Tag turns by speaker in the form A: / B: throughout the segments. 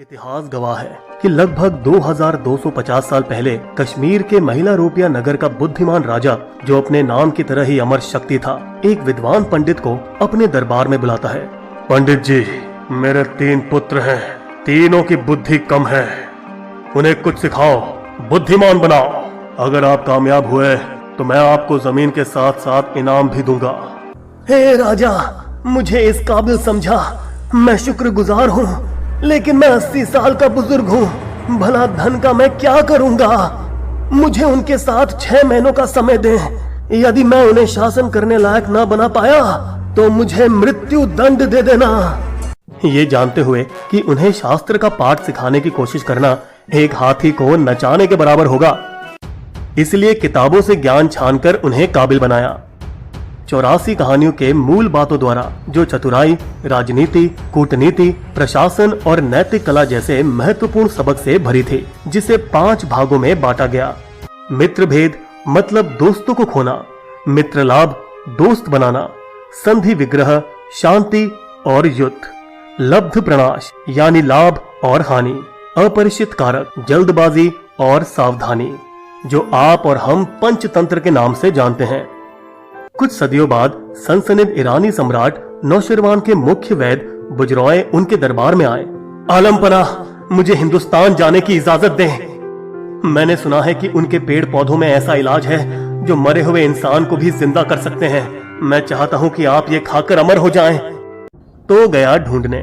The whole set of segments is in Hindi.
A: इतिहास गवाह है कि लगभग 2250 साल पहले कश्मीर के महिला रूपिया नगर का बुद्धिमान राजा, जो अपने नाम की तरह ही अमर शक्ति था, एक विद्वान पंडित को अपने दरबार में बुलाता है। पंडित जी, मेरे 3 पुत्र हैं, तीनों की बुद्धि कम है, उन्हें कुछ सिखाओ, बुद्धिमान बनाओ। अगर आप कामयाब हुए तो मैं आपको जमीन के साथ साथ इनाम भी दूंगा। हे राजा, मुझे इस काबिल समझा, मैं शुक्रगुजार हूँ, लेकिन मैं 80 साल का बुजुर्ग हूँ, भला धन का मैं क्या करूँगा? मुझे उनके साथ 6 महीनों का समय दें। यदि मैं उन्हें शासन करने लायक ना बना पाया तो मुझे मृत्यु दंड दे देना। ये जानते हुए कि उन्हें शास्त्र का पाठ सिखाने की कोशिश करना एक हाथी को नचाने के बराबर होगा, इसलिए किताबों से ज्ञान छानकर उन्हें काबिल बनाया। 84 कहानियों के मूल बातों द्वारा जो चतुराई, राजनीति, कूटनीति, प्रशासन और नैतिक कला जैसे महत्वपूर्ण सबक से भरी थी, जिसे 5 भागों में बांटा गया। मित्र भेद मतलब दोस्तों को खोना, मित्र लाभ दोस्त बनाना, संधि विग्रह शांति और युद्ध, लब्ध प्रणाश यानी लाभ और हानि, अपरिचित कारक जल्दबाजी और सावधानी, जो आप और हम पंचतंत्र के नाम से जानते हैं। कुछ सदियों बाद सनसनीद ईरानी सम्राट नौशरवान के मुख्य वैद्य बुजरॉय उनके दरबार में आए। आलमपना, मुझे हिंदुस्तान जाने की इजाजत दें। मैंने सुना है कि उनके पेड़ पौधों में ऐसा इलाज है जो मरे हुए इंसान को भी जिंदा कर सकते हैं। मैं चाहता हूँ कि आप ये खाकर अमर हो जाएं। तो गया ढूंढने,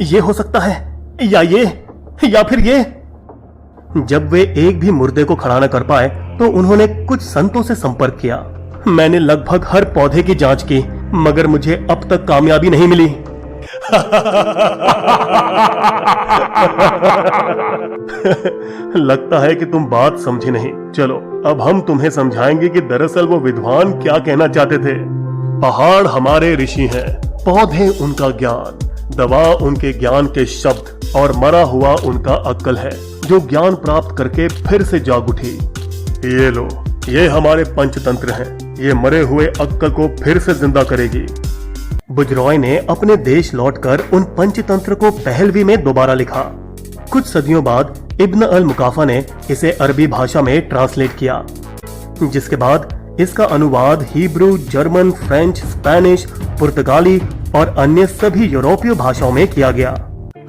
A: ये हो सकता है या ये या फिर ये। जब वे एक भी मुर्दे को खड़ा न कर पाए तो उन्होंने कुछ संतों से संपर्क किया। मैंने लगभग हर पौधे की जांच की, मगर मुझे अब तक कामयाबी नहीं मिली। लगता है कि तुम बात समझे नहीं। चलो अब हम तुम्हें समझाएंगे कि दरअसल वो विद्वान क्या कहना चाहते थे। पहाड़ हमारे ऋषि हैं, पौधे उनका ज्ञान, दवा उनके ज्ञान के शब्द और मरा हुआ उनका अक्ल है, जो ज्ञान प्राप्त करके फिर से जाग उठी। ये लो, ये हमारे पंचतंत्र हैं, ये मरे हुए अक्ल को फिर से जिंदा करेगी। बुजरॉय ने अपने देश लौटकर उन पंचतंत्र को पहलवी में दोबारा लिखा। कुछ सदियों बाद इब्न अल मुकाफा ने इसे अरबी भाषा में ट्रांसलेट किया, जिसके बाद इसका अनुवाद हिब्रू, जर्मन, फ्रेंच, स्पेनिश, पुर्तगाली और अन्य सभी यूरोपीय भाषाओं में किया गया।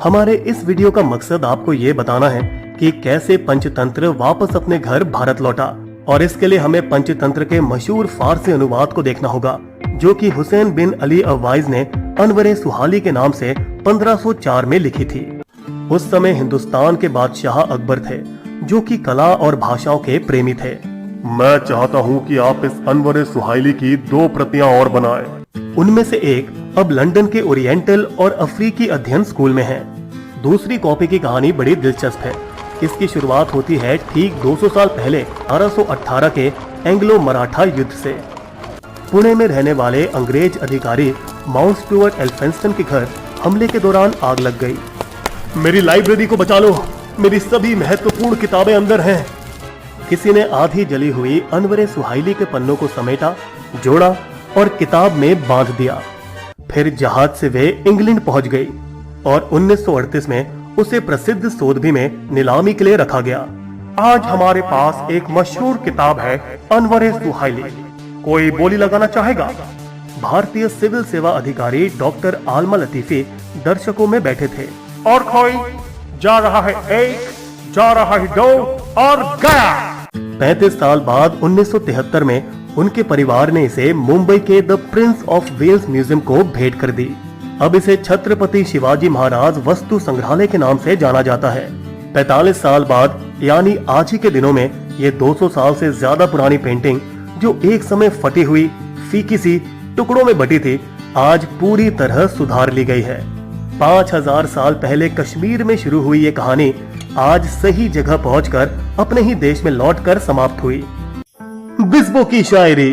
A: हमारे इस वीडियो का मकसद आपको ये बताना है कि कैसे पंचतंत्र वापस अपने घर भारत लौटा, और इसके लिए हमें पंचतंत्र के मशहूर फारसी अनुवाद को देखना होगा, जो कि हुसैन बिन अली अवाइज ने अनवर सुहाली के नाम से 1504 में लिखी थी। उस समय हिंदुस्तान के बादशाह अकबर थे, जो कि कला और भाषाओं के प्रेमी थे। मैं चाहता हूँ कि आप इस अनवर सुहाली की 2 प्रतियां और बनाएं। उनमें से एक अब लंदन के ओरिएंटल और अफ्रीकी अध्ययन स्कूल में है। दूसरी कॉपी की कहानी बड़ी दिलचस्प है। इसकी शुरुआत होती है ठीक 200 साल पहले 1818 के एंग्लो मराठा युद्ध से। पुणे में रहने वाले अंग्रेज अधिकारी माउंट स्टुअर्ट एल्फिंस्टन के घर हमले के दौरान आग लग गई। मेरी लाइब्रेरी को बचा लो, मेरी सभी महत्वपूर्ण किताबें अंदर हैं। किसी ने आधी जली हुई अनवर सुहाइली के पन्नों को समेटा, जोड़ा और किताब में बांध दिया। फिर जहाज से वे इंग्लैंड पहुंच गई और 1938 में उसे प्रसिद्ध सोथबी में नीलामी के लिए रखा गया। आज हमारे पास एक मशहूर किताब है, अनवर सुहाइली। कोई बोली लगाना चाहेगा? भारतीय सिविल सेवा अधिकारी डॉक्टर आलमा लतीफी दर्शकों में बैठे थे। और कोई? जा रहा है 1, जा रहा है 2 और गया। 35 साल बाद 1973 में उनके परिवार ने इसे मुंबई के the Prince of Wales museum को भेंट कर दी। अब इसे छत्रपति शिवाजी महाराज वस्तु संग्रहालय के नाम से जाना जाता है। 45 साल बाद यानी आज ही के दिनों में ये 200 साल से ज्यादा पुरानी पेंटिंग, जो एक समय फटी हुई, फीकी सी, टुकड़ों में बटी थी, आज पूरी तरह सुधार ली गई है। 5000 साल पहले कश्मीर में शुरू हुई ये कहानी आज सही जगह पहुंचकर अपने ही देश में लौटकर समाप्त हुई। बिस्बो की शायरी।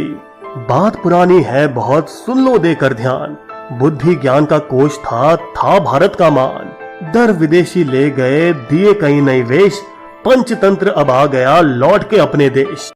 A: बात पुरानी है बहुत, सुन लो देकर ध्यान। बुद्धि ज्ञान का कोश था भारत का मान। दर विदेशी ले गए, दिए कई नई वेश, पंचतंत्र अब आ गया लौट के अपने देश।